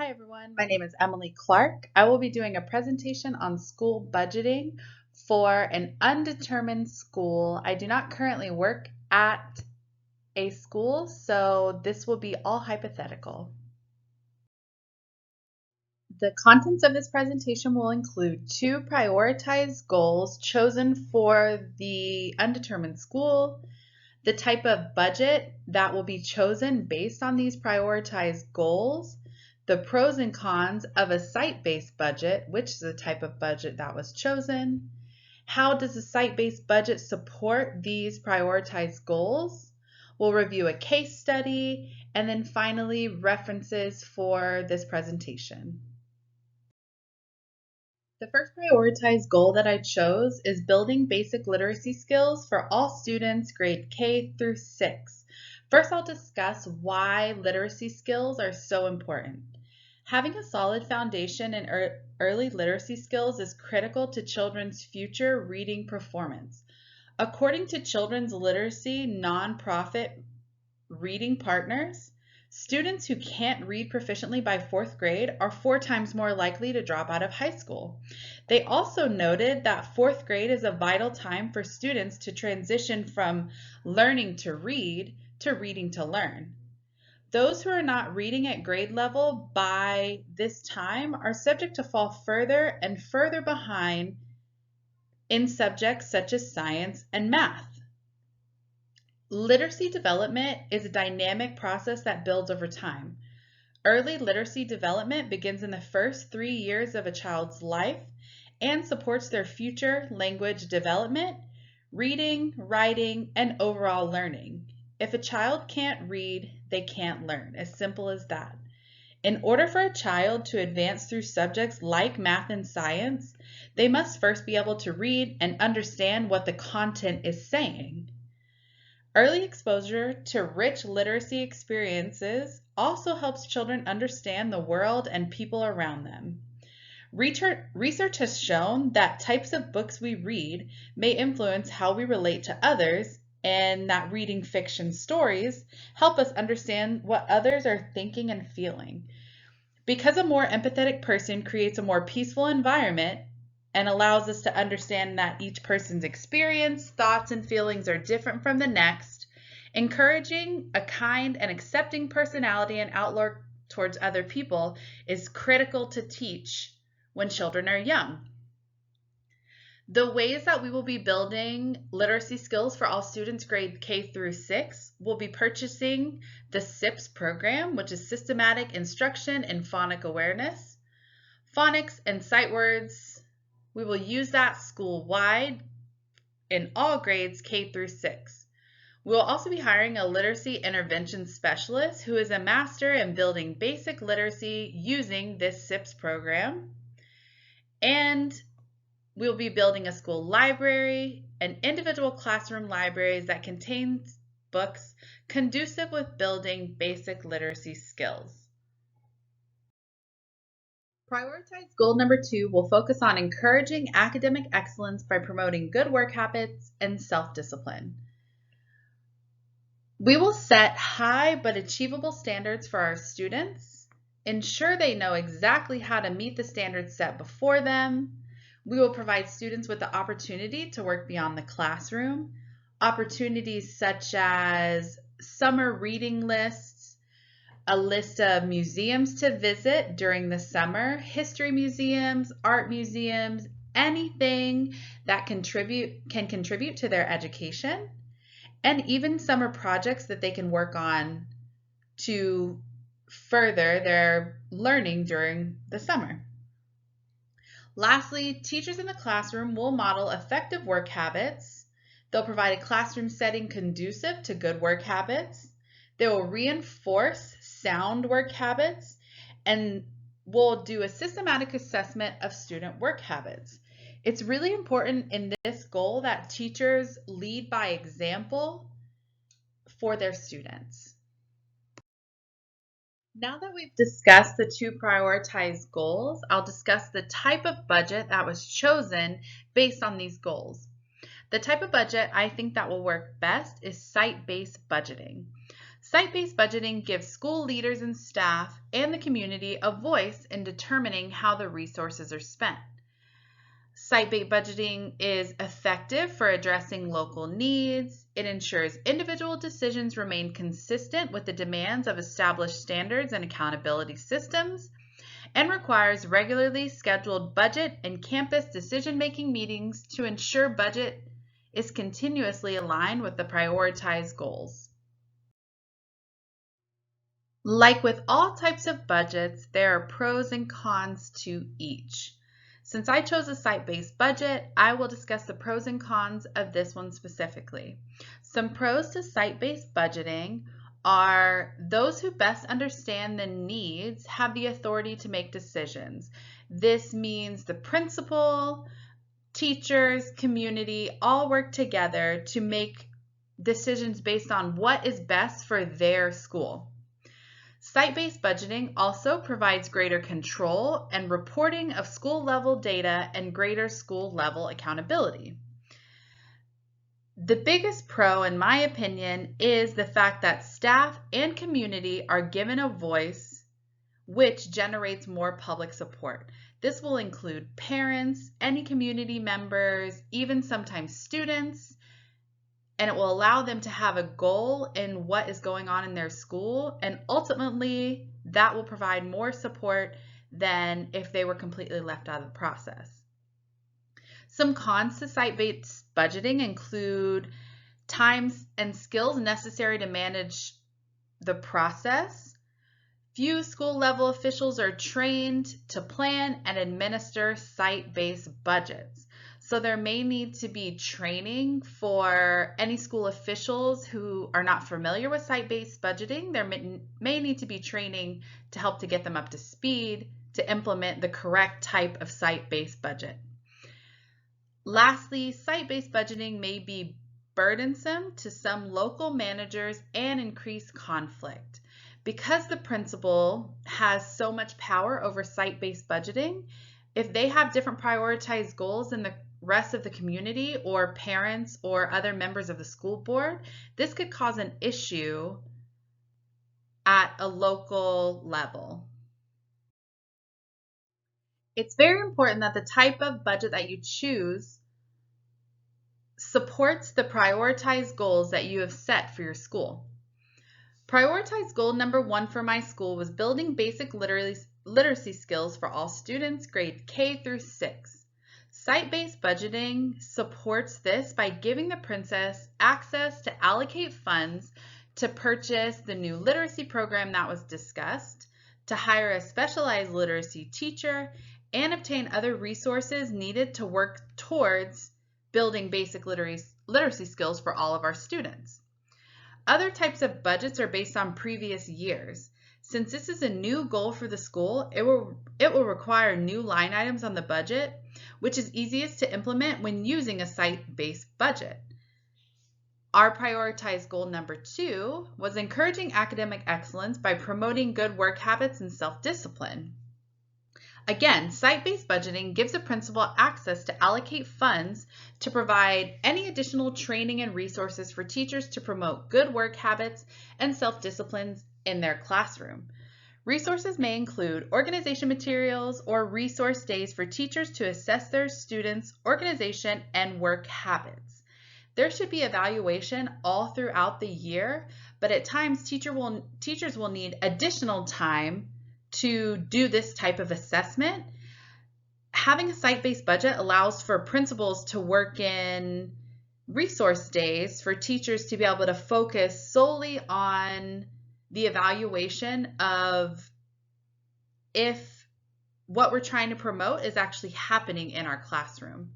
Hi everyone, my name is Emily Clark. I will be doing a presentation on school budgeting for an undetermined school. I do not currently work at a school, so this will be all hypothetical. The contents of this presentation will include 2 prioritized goals chosen for the undetermined school, the type of budget that will be chosen based on these prioritized goals, the pros and cons of a site-based budget, which is the type of budget that was chosen, how does a site-based budget support these prioritized goals, we'll review a case study, and then finally references for this presentation. The first prioritized goal that I chose is building basic literacy skills for all students grade K through 6. First, I'll discuss why literacy skills are so important. Having a solid foundation in early literacy skills is critical to children's future reading performance. According to Children's Literacy Nonprofit Reading Partners, students who can't read proficiently by 4th grade are 4 times more likely to drop out of high school. They also noted that 4th grade is a vital time for students to transition from learning to read to reading to learn. Those who are not reading at grade level by this time are subject to fall further and further behind in subjects such as science and math. Literacy development is a dynamic process that builds over time. Early literacy development begins in the first 3 years of a child's life and supports their future language development, reading, writing, and overall learning. If a child can't read, they can't learn, as simple as that. In order for a child to advance through subjects like math and science, they must first be able to read and understand what the content is saying. Early exposure to rich literacy experiences also helps children understand the world and people around them. Research has shown that types of books we read may influence how we relate to others, and that reading fiction stories help us understand what others are thinking and feeling. Because a more empathetic person creates a more peaceful environment and allows us to understand that each person's experience, thoughts, and feelings are different from the next, encouraging a kind and accepting personality and outlook towards other people is critical to teach when children are young. The ways that we will be building literacy skills for all students grade K through 6 will be purchasing the SIPS program, which is Systematic Instruction in Phonic Awareness. Phonics and sight words, we will use that school-wide in all grades K through 6. We will also be hiring a literacy intervention specialist who is a master in building basic literacy using this SIPS program. And we'll be building a school library and individual classroom libraries that contain books conducive with building basic literacy skills. Prioritized goal number 2 will focus on encouraging academic excellence by promoting good work habits and self-discipline. We will set high but achievable standards for our students, ensure they know exactly how to meet the standards set before them. We will provide students with the opportunity to work beyond the classroom, opportunities such as summer reading lists, a list of museums to visit during the summer, history museums, art museums, anything that can contribute to their education, and even summer projects that they can work on to further their learning during the summer. Lastly, teachers in the classroom will model effective work habits. They'll provide a classroom setting conducive to good work habits. They will reinforce sound work habits and will do a systematic assessment of student work habits. It's really important in this goal that teachers lead by example for their students. Now that we've discussed the 2 prioritized goals, I'll discuss the type of budget that was chosen based on these goals. The type of budget I think that will work best is site-based budgeting. Site-based budgeting gives school leaders and staff and the community a voice in determining how the resources are spent. Site-based budgeting is effective for addressing local needs. It ensures individual decisions remain consistent with the demands of established standards and accountability systems, and requires regularly scheduled budget and campus decision-making meetings to ensure budget is continuously aligned with the prioritized goals. Like with all types of budgets, there are pros and cons to each. Since I chose a site-based budget, I will discuss the pros and cons of this one specifically. Some pros to site-based budgeting are those who best understand the needs have the authority to make decisions. This means the principal, teachers, community all work together to make decisions based on what is best for their school. Site-based budgeting also provides greater control and reporting of school-level data and greater school-level accountability. The biggest pro, in my opinion, is the fact that staff and community are given a voice, which generates more public support. This will include parents, any community members, even sometimes students, and it will allow them to have a goal in what is going on in their school, and ultimately that will provide more support than if they were completely left out of the process. Some cons to site-based budgeting include time and skills necessary to manage the process. Few school-level officials are trained to plan and administer site-based budgets. So there may need to be training for any school officials who are not familiar with site-based budgeting. There may need to be training to help to get them up to speed to implement the correct type of site-based budget. Lastly, site-based budgeting may be burdensome to some local managers and increase conflict. Because the principal has so much power over site-based budgeting, if they have different prioritized goals than the rest of the community or parents or other members of the school board, this could cause an issue at a local level. It's very important that the type of budget that you choose supports the prioritized goals that you have set for your school. Prioritized goal number 1 for my school was building basic literacy skills for all students, grade K through 6. Site-based budgeting supports this by giving the princess access to allocate funds to purchase the new literacy program that was discussed, to hire a specialized literacy teacher, and obtain other resources needed to work towards building basic literacy skills for all of our students. Other types of budgets are based on previous years. Since this is a new goal for the school, it will require new line items on the budget, which is easiest to implement when using a site-based budget. Our prioritized goal number 2 was encouraging academic excellence by promoting good work habits and self-discipline. Again, site-based budgeting gives a principal access to allocate funds to provide any additional training and resources for teachers to promote good work habits and self-disciplines in their classroom. Resources may include organization materials or resource days for teachers to assess their students' organization and work habits. There should be evaluation all throughout the year, but at times teachers will need additional time to do this type of assessment. Having a site-based budget allows for principals to work in resource days for teachers to be able to focus solely on the evaluation of if what we're trying to promote is actually happening in our classroom.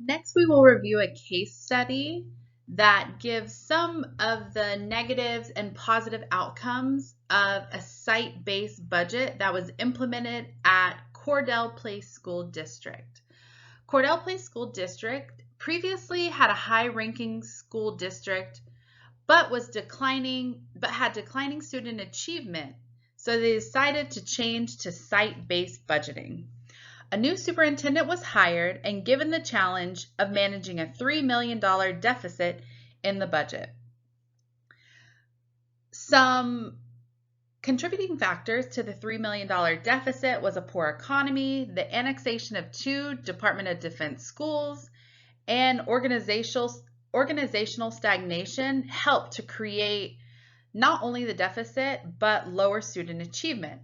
Next, we will review a case study that gives some of the negatives and positive outcomes of a site-based budget that was implemented at Cordell Place School District. Cordell Place School District previously had a high-ranking school district but had declining student achievement, so they decided to change to site-based budgeting. A new superintendent was hired, and given the challenge of managing a $3 million deficit in the budget. Some contributing factors to the $3 million deficit was a poor economy, the annexation of 2 Department of Defense schools, and organizational stagnation helped to create not only the deficit, but lower student achievement.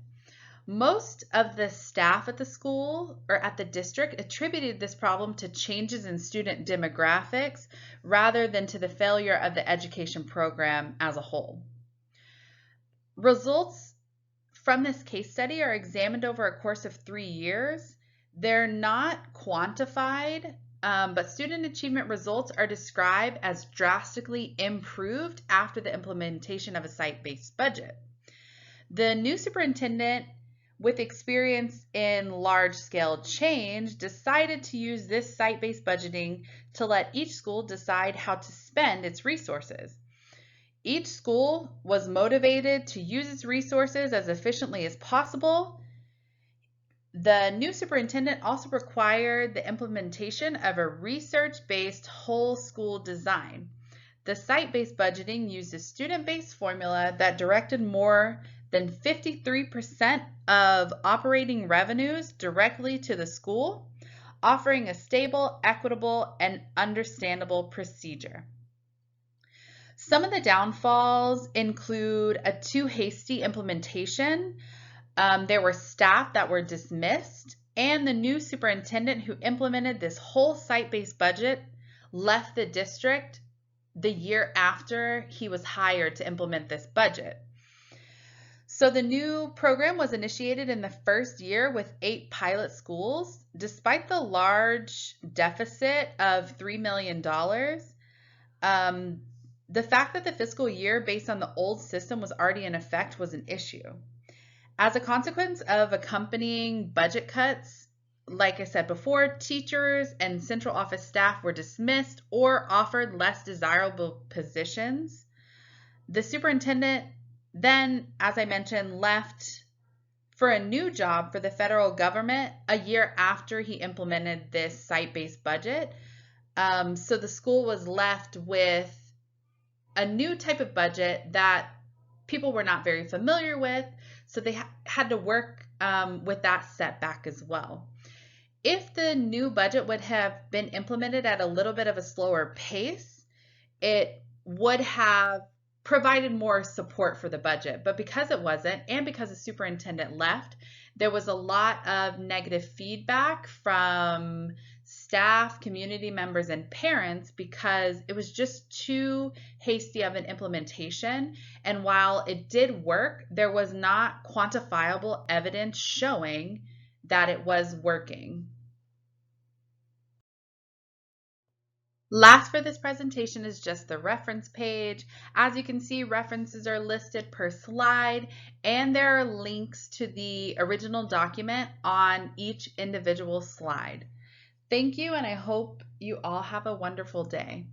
Most of the staff at the school or at the district attributed this problem to changes in student demographics rather than to the failure of the education program as a whole. Results from this case study are examined over a course of 3 years. They're not quantified, but student achievement results are described as drastically improved after the implementation of a site-based budget. The new superintendent, with experience in large-scale change, decided to use this site-based budgeting to let each school decide how to spend its resources. Each school was motivated to use its resources as efficiently as possible. The new superintendent also required the implementation of a research-based whole school design. The site-based budgeting used a student-based formula that directed more than 53% of operating revenues directly to the school, offering a stable, equitable, and understandable procedure. Some of the downfalls include a too hasty implementation. There were staff that were dismissed, and the new superintendent who implemented this whole site-based budget left the district the year after he was hired to implement this budget. So the new program was initiated in the first year with 8 pilot schools. Despite the large deficit of $3 million, the fact that the fiscal year based on the old system was already in effect was an issue. As a consequence of accompanying budget cuts, like I said before, teachers and central office staff were dismissed or offered less desirable positions. The superintendent then, as I mentioned, left for a new job for the federal government a year after he implemented this site-based budget. So the school was left with a new type of budget that people were not very familiar with, so they had to work with that setback as well. If the new budget would have been implemented at a little bit of a slower pace, it would have provided more support for the budget. But because it wasn't, and because the superintendent left, there was a lot of negative feedback from staff, community members, and parents because it was just too hasty of an implementation. And while it did work, there was not quantifiable evidence showing that it was working. Last for this presentation is just the reference page. As you can see, references are listed per slide, and there are links to the original document on each individual slide. Thank you, and I hope you all have a wonderful day.